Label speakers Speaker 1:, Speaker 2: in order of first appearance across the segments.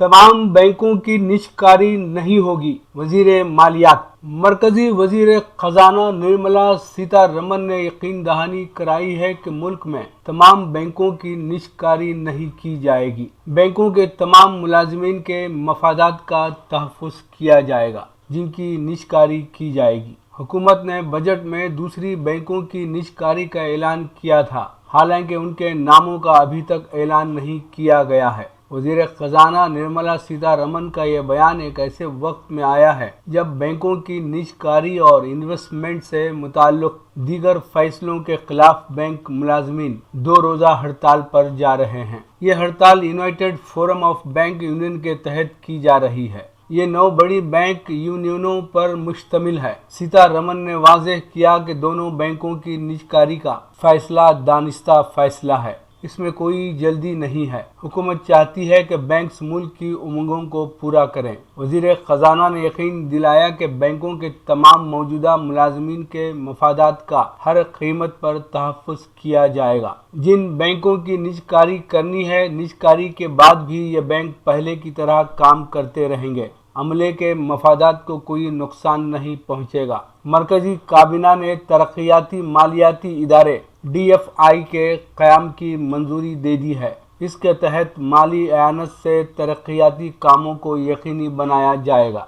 Speaker 1: तमाम बैंकों की निष्कारी नहीं होगी, वजीर मालियात। मरकजी वजीर खजाना निर्मला सीतारमन ने यकीन दहानी कराई है कि मुल्क में तमाम बैंकों की निष्कारी नहीं की जाएगी। बैंकों के तमाम मुलाजिमीन के मफादात का तहफ़्फ़ुज़ किया जाएगा जिनकी निष्कारी की जाएगी। हुकूमत ने बजट में दूसरी बैंकों की निष्कारी का ऐलान किया था, हालांकि उनके नामों का अभी तक ऐलान नहीं किया गया है। वज़ीर खजाना निर्मला सीतारमन का यह बयान एक ऐसे वक्त में आया है जब बैंकों की निष्कारी और इन्वेस्टमेंट से मुताल्लिक दीगर फैसलों के खिलाफ बैंक मुलाजमीन 2 रोज़ा हड़ताल पर जा रहे हैं। ये हड़ताल United forum of bank union के तहत की जा रही है। ये 9 बड़ी बैंक यूनियनों पर मुश्तमिल है। सीतारमन ने वाज़ेह किया कि दोनों बैंकों की निष्कारी का फैसला दानिस्ता फैसला है, इसमें कोई जल्दी नहीं है। हुकूमत चाहती है कि बैंक्स मुल्क की उम्मीदों को पूरा करें। वज़ीर खजाना ने यकीन दिलाया कि बैंकों के तमाम मौजूदा मुलाजमीन के मफादात का हर कीमत पर तहफ़्फ़ुज़ किया जाएगा। जिन बैंकों की निष्कारी करनी है, निष्कारी के बाद भी ये बैंक पहले की तरह काम करते रहेंगे। अमले के मफादात को कोई नुकसान नहीं पहुँचेगा। मरकजी काबीना ने तरक्याती मालियाती इदारे DFI के क़याम की मंजूरी दे दी है। इसके तहत माली एयानत से तरक्याती कामों को यकीनी बनाया जाएगा।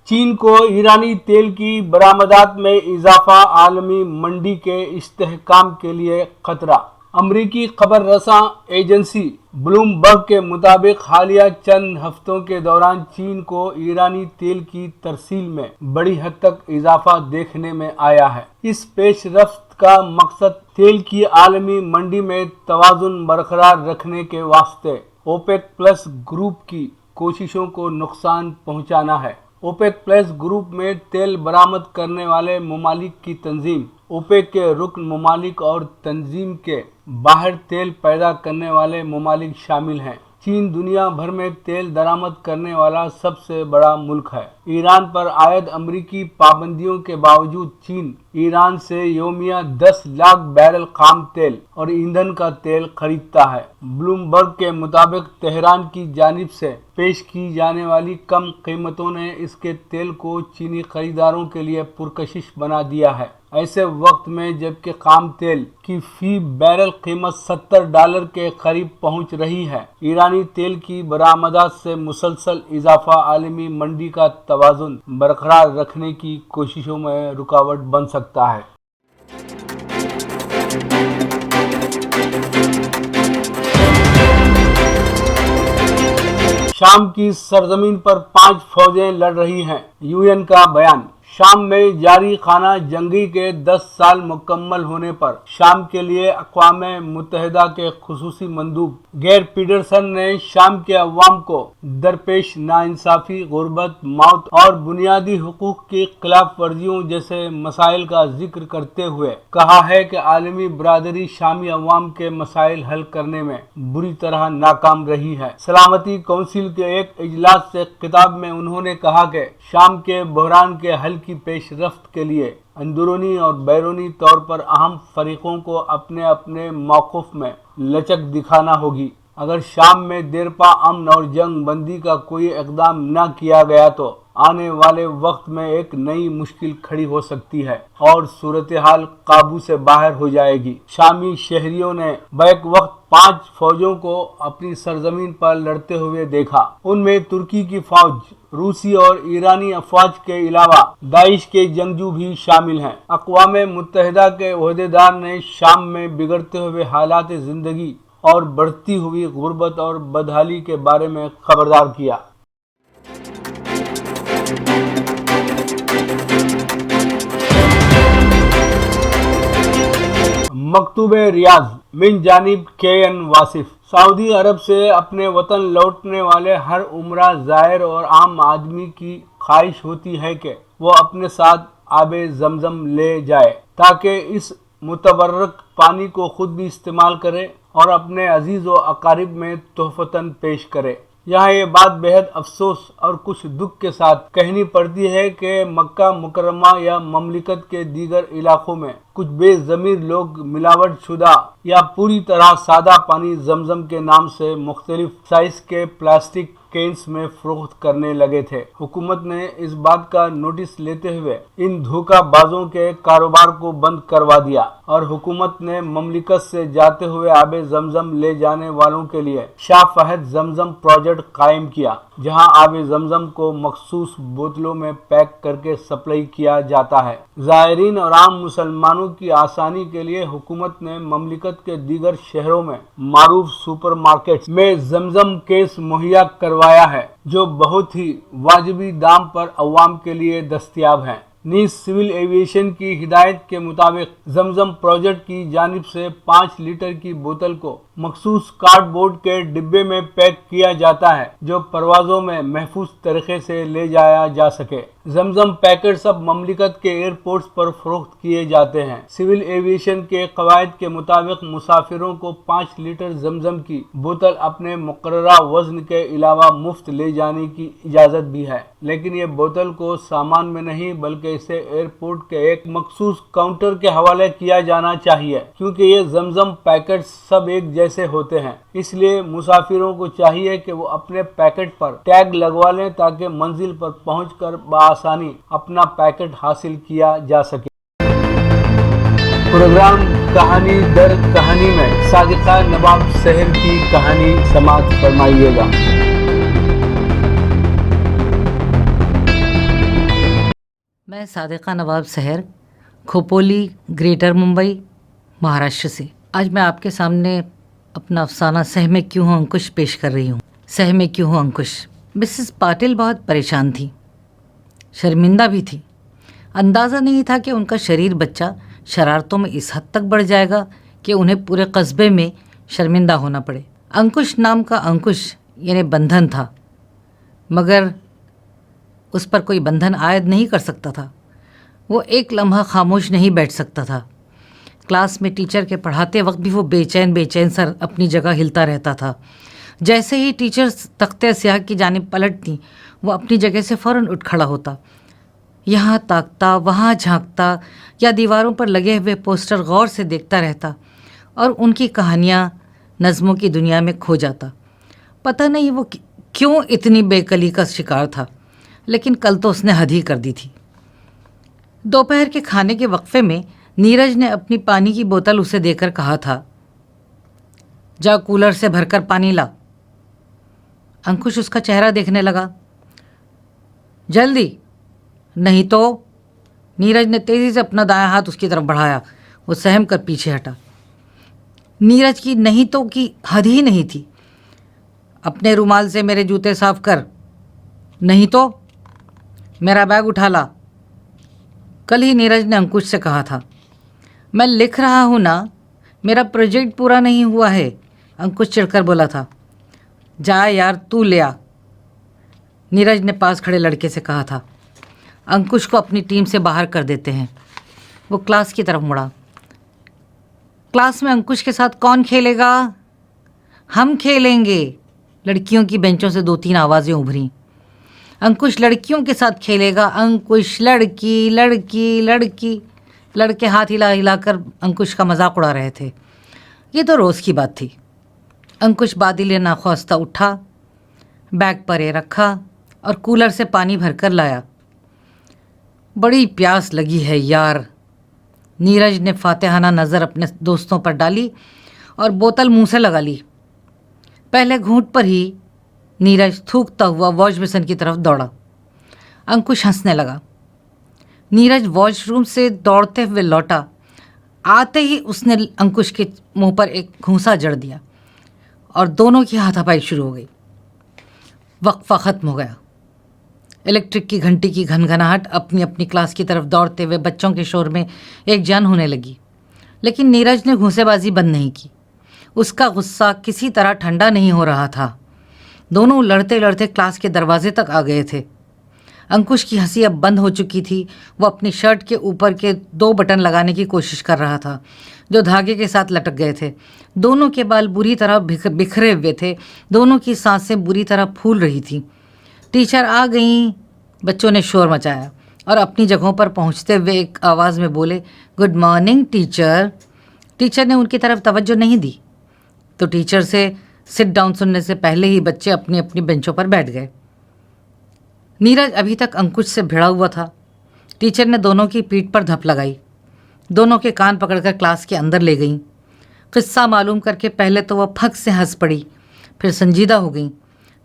Speaker 1: चीन को ईरानी तेल की बरामदात में इजाफा आलमी मंडी के इस्तेहकाम के लिए खतरा। अमरीकी खबर रसां एजेंसी ब्लूमबर्ग के मुताबिक हालिया चंद हफ्तों के दौरान चीन को ईरानी तेल की तरसील में बड़ी हद तक इजाफा देखने में आया है। इस पेशरफ्त का मकसद तेल की आलमी मंडी में तवाज़ुन बरकरार रखने के वास्ते ओपेक प्लस ग्रुप की कोशिशों को नुकसान पहुंचाना है। ओपेक प्लस ग्रुप में तेल बरामद करने वाले ममालिक की तंजीम, ओपेक के रुकन ममालिक और तंजीम के बाहर तेल पैदा करने वाले ममालिक शामिल हैं। चीन दुनिया भर में तेल दरामद करने वाला सबसे बड़ा मुल्क है। ईरान पर आयद अमरीकी पाबंदियों के बावजूद चीन ईरान से योमिया 10 लाख बैरल खाम तेल और ईंधन का तेल खरीदता है। ब्लूमबर्ग के मुताबिक तेहरान की जानिब से पेश की जाने वाली कम कीमतों ने इसके तेल को चीनी खरीदारों के लिए पुरकशिश बना दिया है। ऐसे वक्त में जबकि खाम तेल की फी बैरल कीमत $70 के करीब पहुंच रही है, ईरानी तेल की बरामदात से मुसलसल इजाफा आलमी मंडी का तवाज़ुन बरकरार रखने की कोशिशों में रुकावट बन सकता है। शाम की सरजमीन पर 5 फौजें लड़ रही हैं, UN का बयान। शाम में जारी खाना जंगी के 10 साल मुकम्मल होने पर शाम के लिए अक़वाम मुत्तहिदा के खुसूसी मंदूब गेर पीडरसन ने शाम के अवाम को दरपेश नाइंसाफ़ी, गुर्बत, मौत और बुनियादी हुकूक की खिलाफ वर्जियों जैसे मसाइल का जिक्र करते हुए कहा है कि आलमी बरादरी शामी अवाम के मसाइल हल करने में बुरी तरह नाकाम रही है। सलामती कौंसिल के एक इजलास से खिताब में उन्होंने कहा कि शाम के बहरान के हल की पेशरफ्त के लिए अंदरूनी और बैरूनी तौर पर अहम फरीकों को अपने अपने मौक़िफ़ में लचक दिखाना होगी। अगर शाम में देरपा अमन और जंग बंदी का कोई इक़दाम न किया गया तो आने वाले वक्त में एक नई मुश्किल खड़ी हो सकती है और सूरत हाल काबू से बाहर हो जाएगी। शामी शहरियों ने बैक वक्त 5 फौजों को अपनी सरजमीन पर लड़ते हुए देखा। उनमें तुर्की की फौज, रूसी और ईरानी अफवाज के अलावा दाइश के जंगजू भी शामिल हैं। अक़वाम मुत्तहिदा के ओहदेदार ने शाम में बिगड़ते हुए हालात ज़िंदगी और बढ़ती हुई गुर्बत और बदहाली के बारे में खबरदार किया। मकतूबे रियाज मिन जानिब KN वासिफ। सऊदी अरब से अपने वतन लौटने वाले हर उम्रा ज़ायर और आम आदमी की ख्वाहिश होती है कि वो अपने साथ आबे ज़मज़म ले जाए ताकि इस मुतबर्रक पानी को खुद भी इस्तेमाल करे और अपने अजीज़ व अकारिब में तोहफ़तन पेश करे। यहाँ ये बात बेहद अफसोस और कुछ दुख के साथ कहनी पड़ती है कि मक्का मुकर्रमा या ममलिकत के दीगर इलाकों में कुछ बेज़मीर लोग मिलावट शुदा या पूरी तरह सादा पानी जमजम के नाम से मुख्तलिफ साइज के प्लास्टिक केन्स में फरोख्त करने लगे थे। हुकूमत ने इस बात का नोटिस लेते हुए इन धोखाबाजों के कारोबार को बंद करवा दिया और हुकूमत ने ममलिकत से जाते हुए आबे जमजम ले जाने वालों के लिए शाह फहद जमजम प्रोजेक्ट कायम किया, जहां आबे जमजम को मखसूस बोतलों में पैक करके सप्लाई किया जाता है। ज़ायरीन और आम मुसलमानों की आसानी के लिए हुकूमत ने ममलिकत के दीगर शहरों में मारूफ सुपरमार्केट में जमजम केस मुहैया करवाया है, जो बहुत ही वाजिबी दाम पर अवाम के लिए दस्तयाब हैं। नीज सिविल एविएशन की हिदायत के मुताबिक जमजम प्रोजेक्ट की जानिब से 5 लीटर की बोतल को मखसूस कार्डबोर्ड के डिब्बे में पैक किया जाता है, जो परवाजों में महफूज तरीके से ले जाया जा सके। जमजम पैकेट्स अब ममलिकत के एयरपोर्ट्स पर फरोख्त किए जाते हैं। सिविल एविएशन के कवायद के मुताबिक मुसाफिरों को 5 लीटर जमजम की बोतल अपने मुकर्ररा वजन के अलावा मुफ्त ले जाने की इजाज़त भी है, लेकिन ये बोतल को सामान में नहीं बल्कि इसे एयरपोर्ट के एक मखसूस काउंटर के हवाले किया जाना चाहिए, क्योंकि ये जमजम पैकेट्स सब एक जैसे होते हैं। इसलिए मुसाफिरों को चाहिए कि वो अपने पैकेट पर टैग लगवा लें ताकि मंजिल पर पहुंचकर बआसानी अपना पैकेट हासिल किया जा सके। प्रोग्राम कहानी दर कहानी में सादिका नवाब शहर की कहानी समाप्त फरमाइएगा।
Speaker 2: मैं सादिका नवाब शहर, खोपोली, ग्रेटर मुंबई, महाराष्ट्र से आज मैं आपके सामने अपना अफसाना सह में क्यों हूँ अंकुश पेश कर रही हूँ। सह में क्यों हूँ अंकुश। मिसेस पाटिल बहुत परेशान थी, शर्मिंदा भी थी। अंदाज़ा नहीं था कि उनका शरीर बच्चा शरारतों में इस हद तक बढ़ जाएगा कि उन्हें पूरे कस्बे में शर्मिंदा होना पड़े। अंकुश नाम का अंकुश यानी बंधन था, मगर उस पर कोई बंधन आयद नहीं कर सकता था। वो एक लम्हा खामोश नहीं बैठ सकता था। क्लास में टीचर के पढ़ाते वक्त भी वो बेचैन सर अपनी जगह हिलता रहता था। जैसे ही टीचर तख्ते स्याह की जानिब पलटती, वो अपनी जगह से फ़ौरन उठ खड़ा होता, यहाँ ताकता वहाँ झांकता या दीवारों पर लगे हुए पोस्टर गौर से देखता रहता और उनकी कहानियाँ नज़्मों की दुनिया में खो जाता। पता नहीं वो क्यों इतनी बेकली का शिकार था, लेकिन कल तो उसने हद ही कर दी थी। दोपहर के खाने के वक्फे में नीरज ने अपनी पानी की बोतल उसे देकर कहा था, जा कूलर से भरकर पानी ला। अंकुश उसका चेहरा देखने लगा। जल्दी, नहीं तो। नीरज ने तेज़ी से अपना दायां हाथ उसकी तरफ बढ़ाया। वो सहम कर पीछे हटा। नीरज की नहीं तो की हद ही नहीं थी। अपने रुमाल से मेरे जूते साफ कर, नहीं तो मेरा बैग उठा ला। कल ही नीरज ने अंकुश से कहा था। मैं लिख रहा हूँ ना, मेरा प्रोजेक्ट पूरा नहीं हुआ है, अंकुश चिढ़कर बोला था। जा यार, तू ले आ, नीरज ने पास खड़े लड़के से कहा था। अंकुश को अपनी टीम से बाहर कर देते हैं। वो क्लास की तरफ मुड़ा। क्लास में अंकुश के साथ कौन खेलेगा? हम खेलेंगे। लड़कियों की बेंचों से 2-3 आवाज़ें उभरी। अंकुश लड़कियों के साथ खेलेगा। अंकुश लड़की लड़की लड़की। लड़के हाथ हिला हिलाकर अंकुश का मजाक उड़ा रहे थे। ये तो रोज़ की बात थी। अंकुश बादिले नाख्वास्ता उठा, बैग परे रखा और कूलर से पानी भरकर लाया। बड़ी प्यास लगी है यार। नीरज ने फातिहाना नज़र अपने दोस्तों पर डाली और बोतल मुंह से लगा ली। पहले घूंट पर ही नीरज थूकता हुआ वॉश बेसिन की तरफ दौड़ा। अंकुश हंसने लगा। नीरज वॉशरूम से दौड़ते हुए लौटा। आते ही उसने अंकुश के मुंह पर एक घूंसा जड़ दिया और दोनों की हाथापाई शुरू हो गई। वक्फा ख़त्म हो गया। इलेक्ट्रिक की घंटी की घनघनाहट अपनी अपनी क्लास की तरफ दौड़ते हुए बच्चों के शोर में एक जान होने लगी, लेकिन नीरज ने घूंसेबाजी बंद नहीं की। उसका गुस्सा किसी तरह ठंडा नहीं हो रहा था। दोनों लड़ते लड़ते क्लास के दरवाजे तक आ गए थे। अंकुश की हंसी अब बंद हो चुकी थी। वो अपनी शर्ट के ऊपर के 2 बटन लगाने की कोशिश कर रहा था जो धागे के साथ लटक गए थे। दोनों के बाल बुरी तरह बिखरे हुए थे। दोनों की सांसें बुरी तरह फूल रही थीं। टीचर आ गईं। बच्चों ने शोर मचाया और अपनी जगहों पर पहुंचते हुए एक आवाज़ में बोले, गुड मॉर्निंग टीचर। टीचर ने उनकी तरफ तवज्जो नहीं दी तो टीचर से सिट डाउन सुनने से पहले ही बच्चे अपनी अपनी बेंचों पर बैठ गए। नीरज अभी तक अंकुश से भिड़ा हुआ था। टीचर ने दोनों की पीठ पर धप लगाई। दोनों के कान पकड़कर क्लास के अंदर ले गईं। किस्सा मालूम करके पहले तो वह फक से हंस पड़ी, फिर संजीदा हो गई।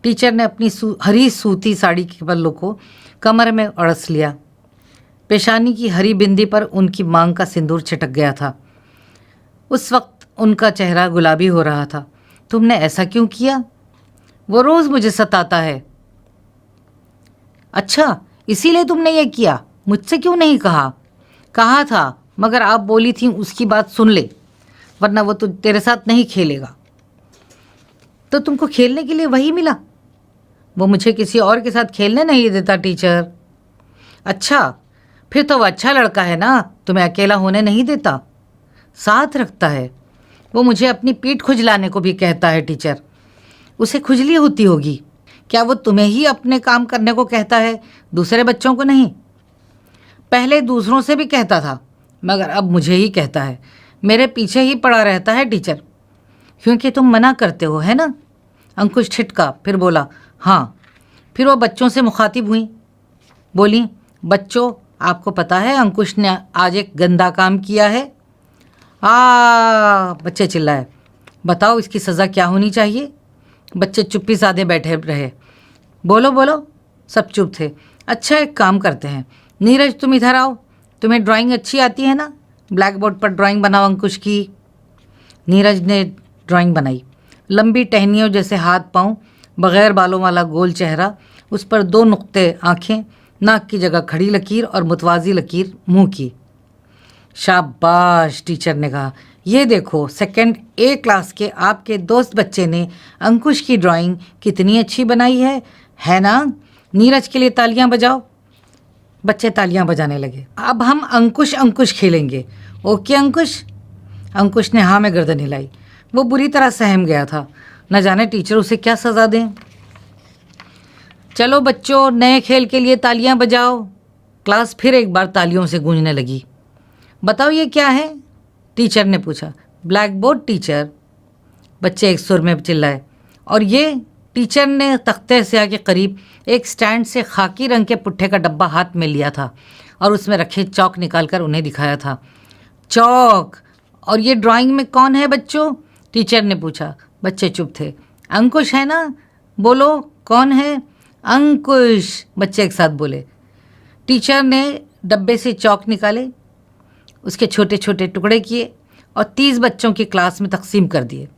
Speaker 2: टीचर ने अपनी हरी सूती साड़ी के पल्लों को कमर में अड़स लिया। पेशानी की हरी बिंदी पर उनकी मांग का सिंदूर छिटक गया था। उस वक्त उनका चेहरा गुलाबी हो रहा था। तुमने ऐसा क्यों किया? वो रोज़ मुझे सताता है। अच्छा, इसीलिए तुमने ये किया? मुझसे क्यों नहीं कहा? कहा था, मगर आप बोली थी उसकी बात सुन ले, वरना वो तो तेरे साथ नहीं खेलेगा। तो तुमको खेलने के लिए वही मिला? वो मुझे किसी और के साथ खेलने नहीं देता टीचर। अच्छा, फिर तो वो अच्छा लड़का है ना, तुम्हें अकेला होने नहीं देता, साथ रखता है। वो मुझे अपनी पीठ खुजलाने को भी कहता है टीचर। उसे खुजली होती होगी। क्या वो तुम्हें ही अपने काम करने को कहता है, दूसरे बच्चों को नहीं? पहले दूसरों से भी कहता था, मगर अब मुझे ही कहता है। मेरे पीछे ही पड़ा रहता है टीचर, क्योंकि तुम मना करते हो, है ना? अंकुश ठिठका, फिर बोला, हाँ। फिर वो बच्चों से मुखातिब हुई, बोली, बच्चों, आपको पता है अंकुश ने आज एक गंदा काम किया है। बच्चे चिल्लाए, बताओ इसकी सज़ा क्या होनी चाहिए? बच्चे चुप्पी साधे बैठे रहे। बोलो बोलो। सब चुप थे। अच्छा, एक काम करते हैं, नीरज तुम इधर आओ, तुम्हें ड्राइंग अच्छी आती है ना, ब्लैक बोर्ड पर ड्राइंग बनाओ अंकुश की। नीरज ने ड्राइंग बनाई। लंबी टहनियों जैसे हाथ पांव, बग़ैर बालों वाला गोल चेहरा, उस पर 2 नुक्ते आँखें, नाक की जगह खड़ी लकीर और मुतवाज़ी लकीर मुंह की। शाबाश, टीचर ने कहा, ये देखो, सेकंड ए क्लास के आपके दोस्त बच्चे ने अंकुश की ड्राइंग कितनी अच्छी बनाई है ना? नीरज के लिए तालियां बजाओ। बच्चे तालियां बजाने लगे। अब हम अंकुश अंकुश खेलेंगे। ओके अंकुश? अंकुश ने हाँ में गर्दन हिलाई। वो बुरी तरह सहम गया था, न जाने टीचर उसे क्या सज़ा दें। चलो बच्चों, नए खेल के लिए तालियां बजाओ। क्लास फिर एक बार तालियों से गूंजने लगी। बताओ ये क्या है? टीचर ने पूछा। ब्लैक बोर्ड टीचर, बच्चे एक सुर में चिल्लाए। और ये? टीचर ने तख्ते स्याह के करीब एक स्टैंड से खाकी रंग के पुट्ठे का डब्बा हाथ में लिया था और उसमें रखे चौक निकालकर उन्हें दिखाया था। चौक? और ये ड्राइंग में कौन है बच्चों? टीचर ने पूछा। बच्चे चुप थे। अंकुश है ना? बोलो, कौन है? अंकुश, बच्चे एक साथ बोले। टीचर ने डब्बे से चौक निकाले, उसके छोटे छोटे टुकड़े किए और 30 बच्चों की क्लास में तकसीम कर दिए।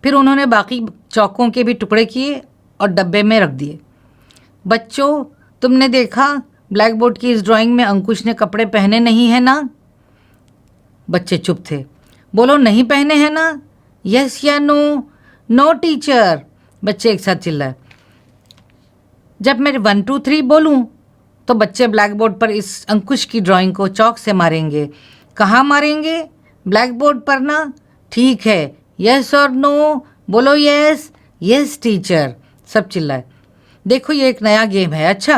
Speaker 2: फिर उन्होंने बाकी चौकों के भी टुकड़े किए और डब्बे में रख दिए। बच्चों, तुमने देखा ब्लैक बोर्ड की इस ड्राइंग में अंकुश ने कपड़े पहने नहीं हैं ना? बच्चे चुप थे। बोलो, नहीं पहने हैं ना? यस या नो? नो टीचर, बच्चे एक साथ चिल्लाए। जब मैं 1 2 3 बोलूं तो बच्चे ब्लैक बोर्ड पर इस अंकुश की ड्राइंग को चौक से मारेंगे। कहाँ मारेंगे? ब्लैक बोर्ड पर ना? ठीक है, यस और नो? बोलो यस। यस टीचर, सब चिल्लाए। देखो, ये एक नया गेम है। अच्छा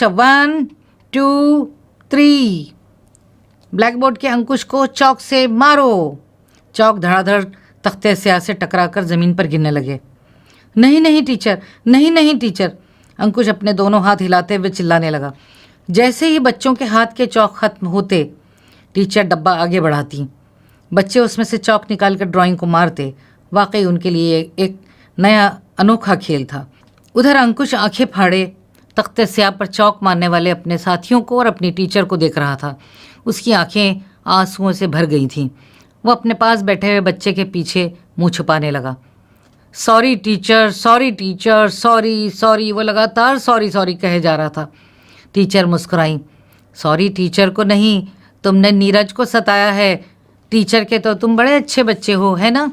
Speaker 2: 1 2 3, ब्लैक बोर्ड के अंकुश को चौक से मारो। चौक धड़ाधड़ तख्ते स्याह से टकराकर ज़मीन पर गिरने लगे। नहीं नहीं टीचर, नहीं नहीं टीचर, अंकुश अपने दोनों हाथ हिलाते हुए चिल्लाने लगा। जैसे ही बच्चों के हाथ के चौक खत्म होते, टीचर डब्बा आगे बढ़ाती। बच्चे उसमें से चौक निकालकर ड्राइंग को मारते। वाकई उनके लिए एक नया अनोखा खेल था। उधर अंकुश आंखें फाड़े तख्ते स्याह पर चौक मारने वाले अपने साथियों को और अपनी टीचर को देख रहा था। उसकी आंखें आंसुओं से भर गई थीं। वो अपने पास बैठे हुए बच्चे के पीछे मुंह छुपाने लगा। Sorry teacher, sorry teacher, sorry sorry, वो लगातार सॉरी सॉरी कहे जा रहा था। टीचर मुस्कुराई। सॉरी टीचर को नहीं, तुमने नीरज को सताया है। टीचर के तो तुम बड़े अच्छे बच्चे हो, है ना?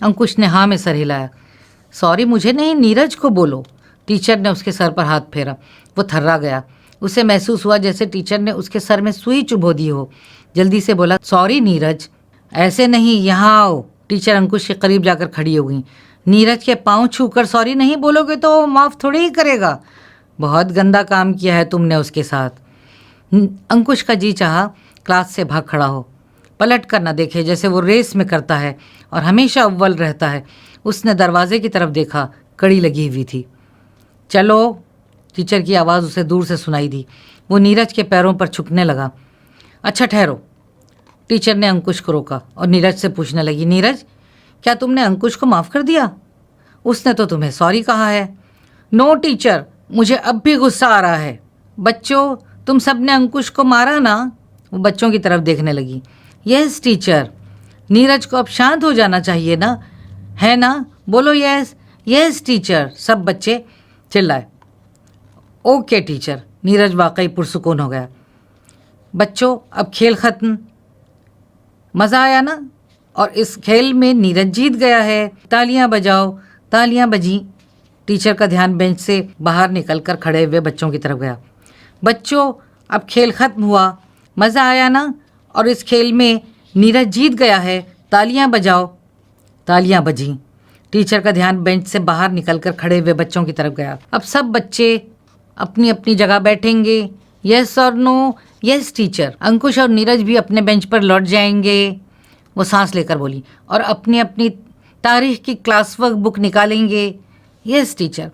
Speaker 2: अंकुश ने हाँ में सर हिलाया। सॉरी मुझे नहीं, नीरज को बोलो। टीचर ने उसके सर पर हाथ फेरा। वो थर्रा गया। उसे महसूस हुआ जैसे टीचर ने उसके सर में सुई चुभो दी हो। जल्दी से बोला, सॉरी नीरज, ऐसे नहीं, यहाँ आओ। टीचर अंकुश के करीब जाकर खड़ी हो गई। नीरज के पाँव छूकर सॉरी नहीं बोलोगे तो माफ़ थोड़ी ही करेगा। बहुत गंदा काम किया है तुमने उसके साथ। अंकुश का जी चाहा क्लास से भाग खड़ा हो, पलट कर न देखे जैसे वो रेस में करता है और हमेशा अव्वल रहता है। उसने दरवाजे की तरफ देखा, कड़ी लगी हुई थी। चलो, टीचर की आवाज़ उसे दूर से सुनाई दी। वो नीरज के पैरों पर झुकने लगा। अच्छा ठहरो। टीचर ने अंकुश को रोका और नीरज से पूछने लगी, नीरज, क्या तुमने अंकुश को माफ़ कर दिया? उसने तो तुम्हें सॉरी कहा है। नो टीचर, मुझे अब भी गुस्सा आ रहा है। बच्चों, तुम सब ने अंकुश को मारा ना? वो बच्चों की तरफ देखने लगी। Yes teacher. नीरज को अब शांत हो जाना चाहिए ना, है ना? बोलो यस। Yes teacher. सब बच्चे चिल्लाए। Okay teacher. नीरज वाकई पुरसुकून हो गया। बच्चों, अब खेल खत्म। मज़ा आया ना? और इस खेल में नीरज जीत गया है। तालियां बजाओ। तालियां बजी। टीचर का ध्यान बेंच से बाहर निकलकर खड़े हुए बच्चों की तरफ गया। बच्चों, अब खेल खत्म हुआ। मज़ा आया ना? और इस खेल में नीरज जीत गया है। तालियां बजाओ। तालियां बजी। टीचर का ध्यान बेंच से बाहर निकलकर खड़े हुए बच्चों की तरफ गया। अब सब बच्चे अपनी अपनी जगह बैठेंगे। यस और नो? Yes teacher. अंकुश और नीरज भी अपने बेंच पर लौट जाएंगे। वो सांस लेकर बोली। और अपनी अपनी तारीख की क्लास वर्क बुक निकालेंगे। Yes teacher.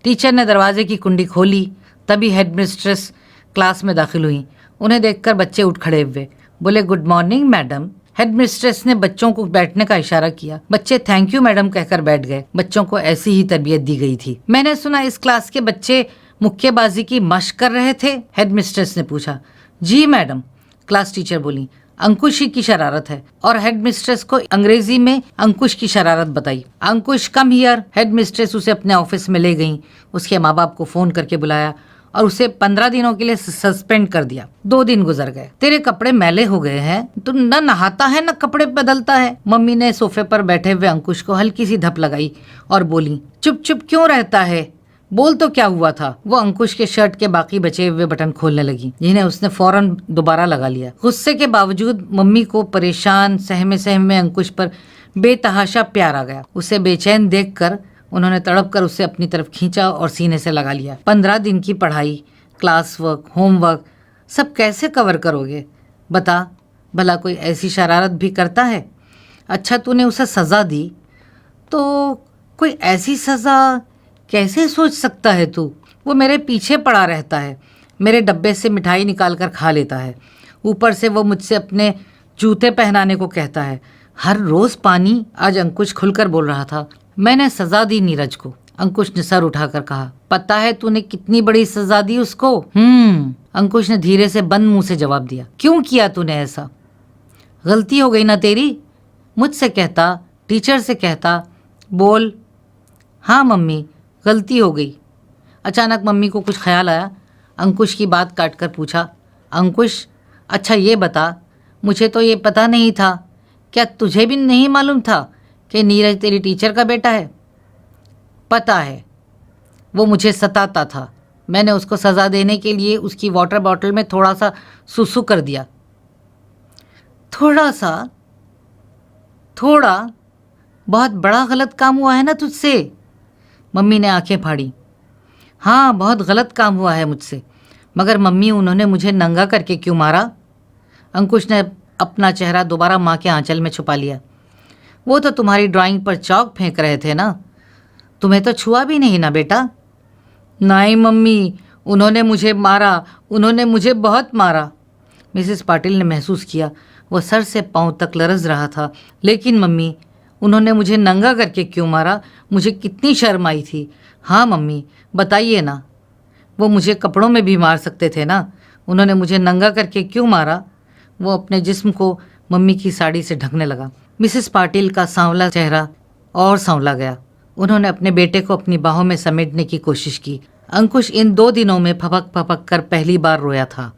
Speaker 2: टीचर ने दरवाजे की कुंडी खोली। तभी हेडमिस्ट्रेस क्लास में दाखिल हुई। उन्हें देखकर बच्चे उठ खड़े हुए। बोले, गुड मॉर्निंग मैडम। हेडमिस्ट्रेस ने बच्चों को बैठने का इशारा किया। बच्चे थैंक यू मैडम कहकर बैठ गए। बच्चों को ऐसी ही तरबियत दी गई थी। मैंने सुना इस क्लास के बच्चे मुक्केबाजी की मशक कर रहे थे? हेडमिस्ट्रेस ने पूछा। जी मैडम, क्लास टीचर बोली। अंकुश ही की शरारत है। और हेडमिस्ट्रेस को अंग्रेजी में अंकुश की शरारत बताई। अंकुश कम हियर। हेडमिस्ट्रेस उसे अपने ऑफिस में ले गई। उसके माँ बाप को फ़ोन करके बुलाया और उसे 15 दिनों के लिए सस्पेंड कर दिया। 2 दिन गुजर गए। तेरे कपड़े मैले हो गए हैं। तू न नहाता है न कपड़े बदलता है। मम्मी ने सोफे पर बैठे हुए अंकुश को हल्की सी धप लगाई और बोली, चुप चुप क्यों रहता है? बोल तो क्या हुआ था? वो अंकुश के शर्ट के बाकी बचे हुए बटन खोलने लगी, जिन्हें उसने फौरन दोबारा लगा लिया। गुस्से के बावजूद मम्मी को परेशान सहमे सहमे अंकुश पर बेतहाशा प्यार आ गया। उसे बेचैन देखकर उन्होंने तड़प कर उसे अपनी तरफ खींचा और सीने से लगा लिया। 15 दिन की पढ़ाई, क्लास वर्क, होमवर्क सब कैसे कवर करोगे? बता, भला कोई ऐसी शरारत भी करता है? अच्छा, तूने उसे सज़ा दी तो कोई ऐसी सज़ा कैसे सोच सकता है तू? वो मेरे पीछे पड़ा रहता है, मेरे डब्बे से मिठाई निकाल कर खा लेता है। ऊपर से वो मुझसे अपने जूते पहनाने को कहता है। हर रोज़ पानी। आज अंकुश खुलकर बोल रहा था। मैंने सज़ा दी नीरज को। अंकुश ने सर उठाकर कहा। पता है तूने कितनी बड़ी सज़ा दी उसको? अंकुश ने धीरे से बंद मुंह से जवाब दिया। क्यों किया तूने ऐसा? गलती हो गई ना तेरी? मुझसे कहता, टीचर से कहता। बोल। हाँ मम्मी, गलती हो गई। अचानक मम्मी को कुछ ख्याल आया। अंकुश की बात काटकर पूछा, अंकुश, अच्छा ये बता, मुझे तो ये पता नहीं था, क्या तुझे भी नहीं मालूम था कि नीरज तेरी टीचर का बेटा है? पता है, वो मुझे सताता था। मैंने उसको सज़ा देने के लिए उसकी वाटर बॉटल में थोड़ा सा सुसु कर दिया। थोड़ा सा? थोड़ा? बहुत बड़ा गलत काम हुआ है ना तुझसे? मम्मी ने आंखें फाड़ी। हाँ, बहुत गलत काम हुआ है मुझसे। मगर मम्मी, उन्होंने मुझे नंगा करके क्यों मारा? अंकुश ने अपना चेहरा दोबारा माँ के आंचल में छुपा लिया। वो तो तुम्हारी ड्राइंग पर चौक फेंक रहे थे ना, तुम्हें तो छुआ भी नहीं ना बेटा। नहीं मम्मी, उन्होंने मुझे मारा, उन्होंने मुझे बहुत मारा। मिसेस पाटिल ने महसूस किया वह सर से पांव तक लरज़ रहा था। लेकिन मम्मी, उन्होंने मुझे नंगा करके क्यों मारा? मुझे कितनी शर्म आई थी। हाँ मम्मी, बताइए ना। वो मुझे कपड़ों में भी मार सकते थे ना, उन्होंने मुझे नंगा करके क्यों मारा? वो अपने जिस्म को मम्मी की साड़ी से ढकने लगा। मिसेस पाटिल का सांवला चेहरा और सांवला गया। उन्होंने अपने बेटे को अपनी बाहों में समेटने की कोशिश की। अंकुश इन 2 दिनों में फपक फपक कर पहली बार रोया था।